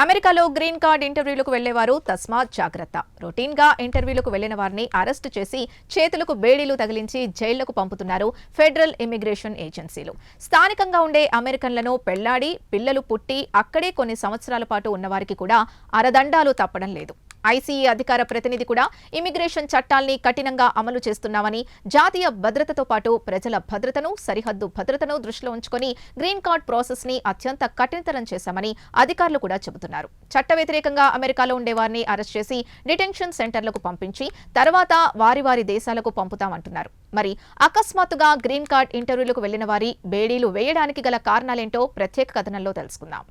అమెరికాలో green card ఇంటర్వ్యూలకు వెళ్లేవారు తస్మాత్ జాగ్రత్త. రొటీన్ గా ఇంటర్వ్యూలకు వెళ్లిన వారిని అరెస్టు చేసి చేతులకు బేడీలు తగిలించి జైళ్లకు పంపుతున్నారు ఫెడరల్ ఇమిగ్రేషన్ ఏజెన్సీలు. స్థానికంగా ఉండే అమెరికన్లను పెళ్లాడి పిల్లలు పుట్టి అక్కడే కొన్ని సంవత్సరాల పాటు ఉన్నవారికి కూడా అరదండాలు తప్పడం లేదు. ఐసీఏ అధికార ప్రతినిధి కూడా ఇమిగ్రేషన్ చట్టాల్ని కఠినంగా అమలు చేస్తున్నామని, జాతీయ భద్రతతో పాటు ప్రజల భద్రతను, సరిహద్దు భద్రతను దృష్టిలో ఉంచుకొని గ్రీన్ కార్డ్ ప్రాసెస్ ని అత్యంత కఠినతరం చేశామని అధికారులు కూడా చెబుతున్నారు. చట్ట వ్యతిరేకంగా అమెరికాలో ఉండేవారిని అరెస్ట్ చేసి డిటెన్షన్ సెంటర్లకు పంపించి తర్వాత వారి దేశాలకు పంపుతామంటున్నారు. మరి అకస్మాత్తుగా గ్రీన్ కార్డ్ ఇంటర్వ్యూలకు వెళ్లిన వారి బేడీలు వేయడానికి గల కారణాలేంటో ప్రత్యేక కథనంలో తెలుసుకుందాం.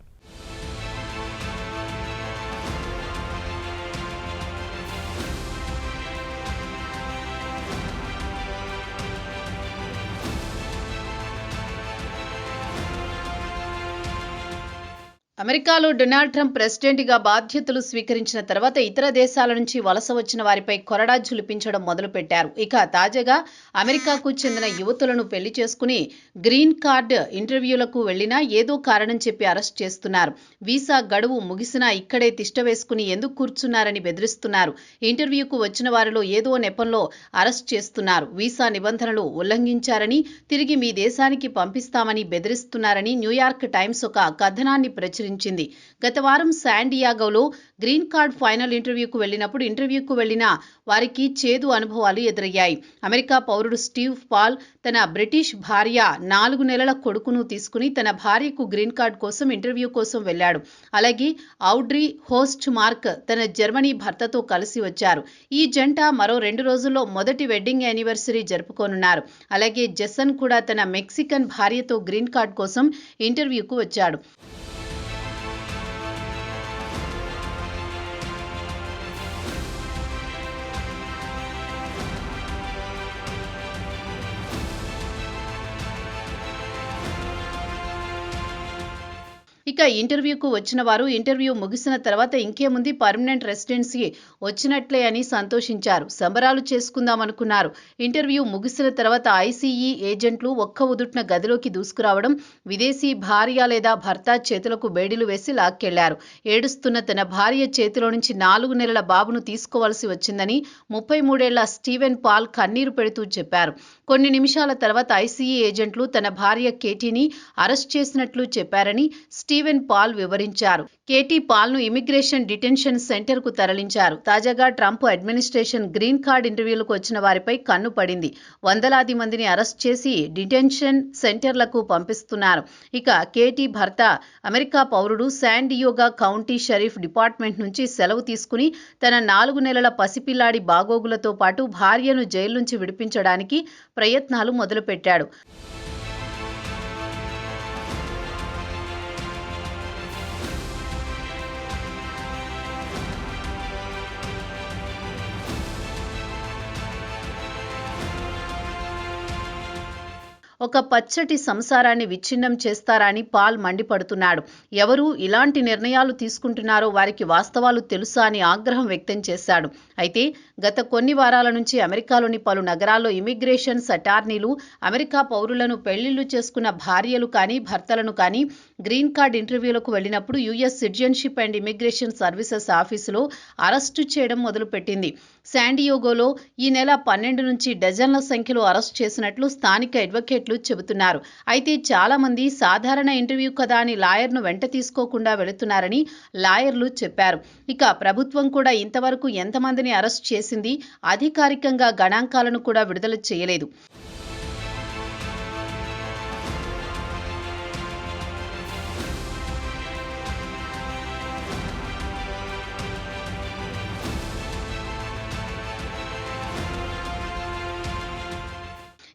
అమెరికాలో డొనాల్డ్ ట్రంప్ ప్రెసిడెంట్గా బాధ్యతలు స్వీకరించిన తర్వాత ఇతర దేశాల నుంచి వలస వచ్చిన వారిపై కొరడా ఝుళిపించడం మొదలుపెట్టారు. ఇక తాజాగా అమెరికాకు చెందిన యువతులను పెళ్లి చేసుకుని గ్రీన్ కార్డ్ ఇంటర్వ్యూలకు వెళ్లినా ఏదో కారణం చెప్పి అరెస్ట్ చేస్తున్నారు. వీసా గడువు ముగిసినా ఇక్కడే తిష్టవేసుకుని ఎందుకు కూర్చున్నారని బెదిరిస్తున్నారు. ఇంటర్వ్యూకు వచ్చిన వారిలో ఏదో నెపంలో అరెస్ట్ చేస్తున్నారు. వీసా నిబంధనలు ఉల్లంఘించారని, తిరిగి మీ దేశానికి పంపిస్తామని బెదిరిస్తున్నారని న్యూయార్క్ టైమ్స్ ఒక కథనాన్ని ప్రచురించింది. గత వారం శాన్ డియాగోలో గ్రీన్ కార్డ్ ఫైనల్ ఇంటర్వ్యూకు వెళ్లిన వారికి చేదు అనుభవాలు ఎదురయ్యాయి. అమెరికా పౌరుడు స్టీవ్ పాల్ తన బ్రిటిష్ భార్య 4 నెలల కొడుకును తీసుకుని తన భార్యకు గ్రీన్ కార్డ్ కోసం ఇంటర్వ్యూ కోసం వెళ్లాడు. అలాగే ఔడ్రీ హోస్ట్ మార్క్ తన జర్మనీ భర్తతో కలిసి వచ్చారు. ఈ జంట మరో 2 రోజుల్లో మొదటి వెడ్డింగ్ యానివర్సరీ జరుపుకోనున్నారు. అలాగే జెసన్ కూడా తన మెక్సికన్ భార్యతో గ్రీన్ కార్డ్ కోసం ఇంటర్వ్యూకు వచ్చాడు. ఇక ఇంటర్వ్యూకు వచ్చిన వారు ఇంటర్వ్యూ ముగిసిన తర్వాత ఇంకేముంది, పర్మనెంట్ రెసిడెన్సీ వచ్చినట్లే అని సంతోషించారు. సంబరాలు చేసుకుందామనుకున్నారు. ఇంటర్వ్యూ ముగిసిన తర్వాత ఐసీఈ ఏజెంట్లు ఒక్క ఉదుట్న గదిలోకి దూసుకురావడం, విదేశీ భార్య లేదా భర్త చేతులకు బేడీలు వేసి లాక్కెళ్లారు. ఏడుస్తున్న తన భార్య చేతిలో నుంచి 4 నెలల బాబును తీసుకోవాల్సి వచ్చిందని 33 ఏళ్ల స్టీవెన్ పాల్ కన్నీరు పెడుతూ చెప్పారు. కొన్ని నిమిషాల తర్వాత ఐసీఈ ఏజెంట్లు తన భార్య కేటీని అరెస్ట్ చేసినట్లు చెప్పారని స్టీవెన్ పాల్ వివరించారు. కేటీ పాల్ను ఇమిగ్రేషన్ డిటెన్షన్ సెంటర్కు తరలించారు. తాజాగా ట్రంప్ అడ్మినిస్ట్రేషన్ గ్రీన్ కార్డ్ ఇంటర్వ్యూలకు వచ్చిన వారిపై కన్ను పడింది. వందలాది మందిని అరెస్ట్ చేసి డిటెన్షన్ సెంటర్లకు పంపిస్తున్నారు. ఇక కేటీ భర్త అమెరికా పౌరుడు San Diego county Sharif department నుంచి సెలవు తీసుకుని తన 4 నెలల పసిపిల్లాడి బాగోగులతో పాటు భార్యను జైలు నుంచి విడిపించడానికి ప్రయత్నాలు మొదలుపెట్టాడు. ఒక పచ్చటి సంసారాన్ని విచ్ఛిన్నం చేస్తారా అని పాల్ మండిపడుతున్నాడు. ఎవరు ఇలాంటి నిర్ణయాలు తీసుకుంటున్నారో వారికి వాస్తవాలు తెలుసా అని ఆగ్రహం వ్యక్తం చేశాడు. అయితే గత కొన్ని వారాల నుంచి అమెరికాలోని పలు నగరాల్లో ఇమిగ్రేషన్ అటార్నీలు అమెరికా పౌరులను పెళ్లిళ్లు చేసుకున్న భార్యలు కానీ భర్తలను కానీ గ్రీన్ కార్డ్ ఇంటర్వ్యూలకు వెళ్లినప్పుడు US citizenship and immigration services ఆఫీసులో అరెస్టు చేయడం మొదలుపెట్టింది. శాన్ డియాగోలో ఈ నెల 12 నుంచి డజన్ల సంఖ్యలో అరెస్ట్ చేసినట్లు స్థానిక అడ్వకేట్లు చెబుతున్నారు. అయితే చాలా మంది సాధారణ ఇంటర్వ్యూ కదా అని లాయర్ను వెంట తీసుకోకుండా వెళుతున్నారని లాయర్లు చెప్పారు. ఇక ప్రభుత్వం కూడా ఇంతవరకు ఎంతమందిని అరెస్ట్ చేసింది, అధికారికంగా గణాంకాలను కూడా విడుదల చేయలేదు.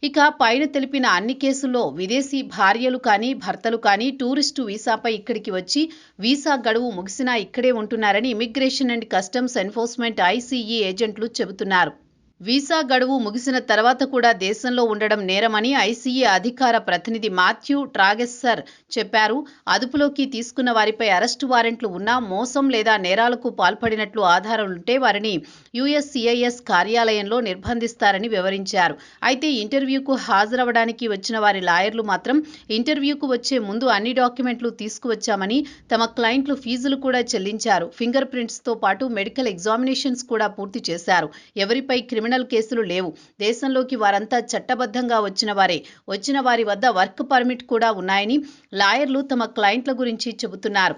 ఇక పైన తెలిపిన అన్ని కేసుల్లో విదేశీ భార్యలు కానీ భర్తలు కానీ టూరిస్టు వీసాపై ఇక్కడికి వచ్చి వీసా గడువు ముగిసినా ఇక్కడే ఉంటున్నారని immigration and customs enforcement ICE ఏజెంట్లు చెబుతున్నారు. వీసా గడువు ముగిసిన తర్వాత కూడా దేశంలో ఉండడం నేరమని ఐసీఏ అధికార ప్రతినిధి మాథ్యూ ట్రాగెస్సర్ చెప్పారు. అదుపులోకి తీసుకున్న వారిపై అరెస్టు వారెంట్లు ఉన్నా మోసం లేదా నేరాలకు పాల్పడినట్లు ఆధారాలుంటే వారిని యుఎస్సిఐఎస్ కార్యాలయంలో నిర్బంధిస్తారని వివరించారు. అయితే ఇంటర్వ్యూకు హాజరవడానికి వచ్చిన వారి లాయర్లు మాత్రం ఇంటర్వ్యూకు వచ్చే ముందు అన్ని డాక్యుమెంట్లు తీసుకువచ్చామని, తమ క్లయింట్లు ఫీజులు కూడా చెల్లించారు. ఫింగర్ ప్రింట్స్తో పాటు మెడికల్ ఎగ్జామినేషన్స్ కూడా పూర్తి చేశారు. ఎవరిపై క్రిమినల్ కేసులు లేవు. దేశంలోకి వారంతా చట్టబద్ధంగా వచ్చిన వారే. వచ్చిన వారి వద్ద వర్క్ పర్మిట్ కూడా ఉన్నాయని లాయర్లు తమ క్లయింట్ల గురించి చెబుతున్నారు.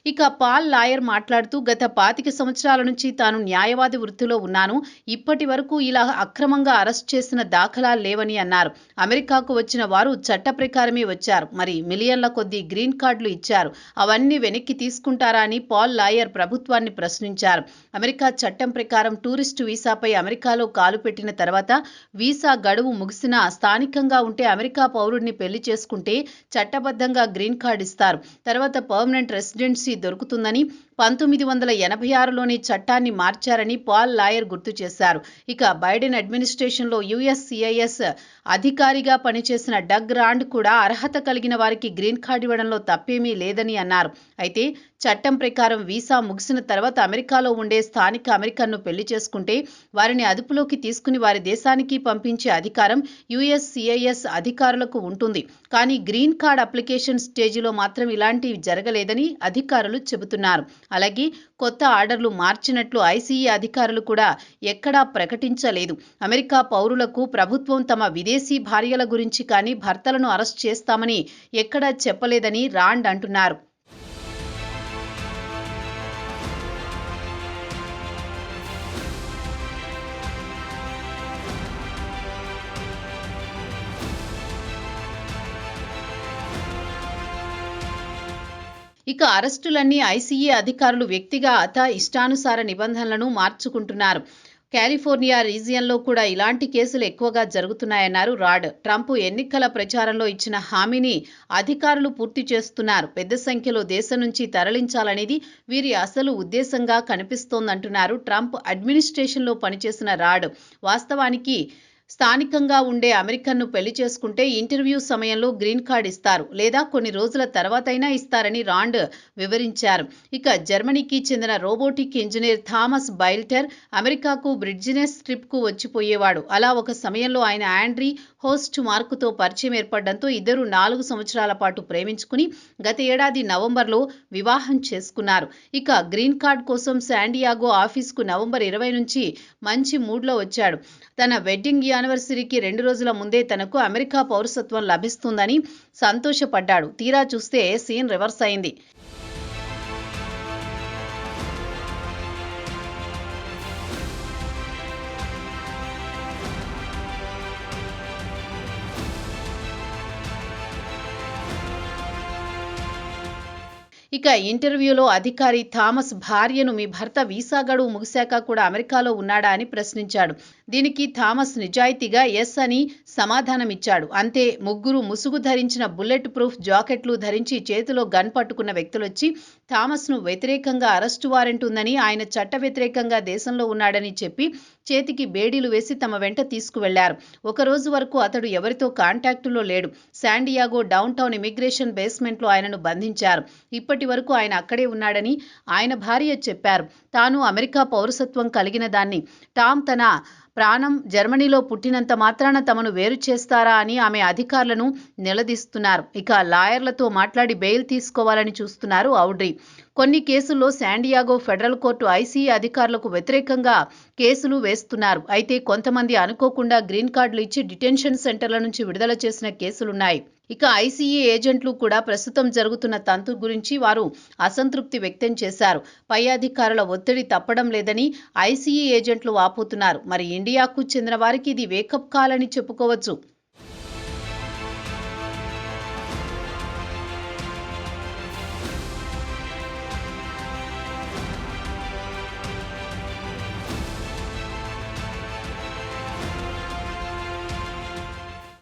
ఇక పాల్ లాయర్ మాట్లాడుతూ, గత 25 సంవత్సరాల నుంచి తాను న్యాయవాది వృత్తిలో ఉన్నాను. ఇప్పటి వరకు ఇలా అక్రమంగా అరెస్ట్ చేసిన దాఖలాలు లేవని అన్నారు. అమెరికాకు వచ్చిన వారు చట్ట ప్రకారమే వచ్చారు. మరి మిలియన్ల కొద్దీ గ్రీన్ కార్డులు ఇచ్చారు. అవన్నీ వెనక్కి తీసుకుంటారా అని పాల్ లాయర్ ప్రభుత్వాన్ని ప్రశ్నించారు. అమెరికా చట్టం ప్రకారం టూరిస్టు వీసాపై అమెరికాలో కాలు పెట్టిన తర్వాత వీసా గడువు ముగిసినా స్థానికంగా ఉంటే అమెరికా పౌరుడిని పెళ్లి చేసుకుంటే చట్టబద్ధంగా గ్రీన్ కార్డు ఇస్తారు. తర్వాత పర్మనెంట్ రెసిడెన్సీ దొరుకుతుందని 1986లోనే చట్టాన్ని మార్చారని పాల్ లాయర్ గుర్తు చేశారు. ఇక బైడెన్ అడ్మినిస్ట్రేషన్లో యుఎస్సిఐఎస్ అధికారిగా పనిచేసిన డగ్ రాండ్ కూడా అర్హత కలిగిన వారికి గ్రీన్ కార్డు ఇవ్వడంలో తప్పేమీ లేదని అన్నారు. అయితే చట్టం ప్రకారం వీసా ముగిసిన తర్వాత అమెరికాలో ఉండే స్థానిక అమెరికన్ను పెళ్లి చేసుకుంటే వారిని అదుపులోకి తీసుకుని వారి దేశానికి పంపించే అధికారం యుఎస్సిఐఎస్ అధికారులకు ఉంటుంది. కానీ గ్రీన్ కార్డ్ అప్లికేషన్ స్టేజిలో మాత్రం ఇలాంటివి జరగలేదని అధికారులు చెబుతున్నారు. అలాగే కొత్త ఆర్డర్లు మార్చినట్లు ఐసీఏ అధికారులు కూడా ఎక్కడా ప్రకటించలేదు. అమెరికా పౌరులకు ప్రభుత్వం తమ విదేశీ భార్యల గురించి కానీ భర్తలను అరెస్ట్ చేస్తామని ఎక్కడా చెప్పలేదని రాండ్ అంటున్నారు. ఇక అరెస్టులన్నీ ఐసీఏ అధికారులు వ్యక్తిగత ఇష్టానుసార నిబంధనలను మార్చుకుంటున్నారు. కాలిఫోర్నియా రీజియన్లో కూడా ఇలాంటి కేసులు ఎక్కువగా జరుగుతున్నాయన్నారు రాడ్. ట్రంప్ ఎన్నికల ప్రచారంలో ఇచ్చిన హామీని అధికారులు పూర్తి చేస్తున్నారు. పెద్ద సంఖ్యలో దేశం నుంచి తరలించాలనేది వీరి అసలు ఉద్దేశంగా కనిపిస్తోందంటున్నారు ట్రంప్ అడ్మినిస్ట్రేషన్లో పనిచేసిన రాడ్. వాస్తవానికి స్థానికంగా ఉండే అమెరికన్ను పెళ్లి చేసుకుంటే ఇంటర్వ్యూ సమయంలో గ్రీన్ కార్డ్ ఇస్తారు, లేదా కొన్ని రోజుల తర్వాతైనా ఇస్తారని రాండ్ వివరించారు. ఇక జర్మనీకి చెందిన రోబోటిక్ ఇంజనీర్ థామస్ బైల్టర్ అమెరికాకు బిజినెస్ ట్రిప్కు వచ్చిపోయేవాడు. అలా ఒక సమయంలో ఆయన ఆండ్రీ హోస్ట్ మార్కుతో పరిచయం ఏర్పడడంతో ఇద్దరు 4 సంవత్సరాల పాటు ప్రేమించుకుని గత ఏడాది నవంబర్లో వివాహం చేసుకున్నారు. ఇక గ్రీన్ కార్డ్ కోసం శాండియాగో ఆఫీస్కు నవంబర్ 20 నుంచి మంచి మూడ్లో వచ్చాడు. తన వెడ్డింగ్ యానివర్సరీకి 2 రోజుల ముందే తనకు అమెరికా పౌరసత్వం లభిస్తుందని సంతోషపడ్డాడు. తీరా చూస్తే సీన్ రివర్స్ అయింది. ఇక ఇంటర్వ్యూలో అధికారి థామస్ భార్యను మీ భర్త వీసా గడువు ముగిశాక కూడా అమెరికాలో ఉన్నాడా అని ప్రశ్నించాడు. దీనికి థామస్ నిజాయితీగా ఎస్ అని సమాధానమిచ్చాడు. అంతే, ముగ్గురు ముసుగు ధరించిన బుల్లెట్ ప్రూఫ్ జాకెట్లు ధరించి చేతిలో గన్ పట్టుకున్న వ్యక్తులొచ్చి థామస్ను వ్యతిరేకంగా అరెస్టు వారెంట్ ఉందని, ఆయన చట్ట వ్యతిరేకంగా దేశంలో ఉన్నాడని చెప్పి చేతికి బేడీలు వేసి తమ వెంట తీసుకువెళ్లారు. ఒక రోజు వరకు అతడు ఎవరితో కాంటాక్టులో లేడు. శాండియాగో డౌన్ టౌన్ ఇమిగ్రేషన్ బేస్మెంట్లో ఆయనను బంధించారు. ఇప్పటి వరకు ఆయన అక్కడే ఉన్నాడని ఆయన భార్య చెప్పారు. తాను అమెరికా పౌరసత్వం కలిగిన దాన్ని. టామ్ తన ప్రాణం జర్మనీలో పుట్టినంత మాత్రాన తమను వేరు చేస్తారా అని ఆమె అధికారులను నిలదీస్తున్నారు. ఇక లాయర్లతో మాట్లాడి బెయిల్ తీసుకోవాలని చూస్తున్నారు ఔడ్రీ. కొన్ని కేసుల్లో శాండియాగో ఫెడరల్ కోర్టు ఐసీఏ అధికారులకు వ్యతిరేకంగా కేసులు వేస్తున్నారు. అయితే కొంతమంది అనుకోకుండా గ్రీన్ కార్డులు ఇచ్చి డిటెన్షన్ సెంటర్ల నుంచి విడుదల చేసిన కేసులున్నాయి. ఇక ఐసీఏ ఏజెంట్లు కూడా ప్రస్తుతం జరుగుతున్న తంతు గురించి వారు అసంతృప్తి వ్యక్తం చేశారు. పై అధికారుల ఒత్తిడి తప్పడం లేదని ఐసీఏ ఏజెంట్లు వాపోతున్నారు. మరి ఇండియాకు చెందిన వారికి ఇది వేకప్ కాల్ అని చెప్పుకోవచ్చు.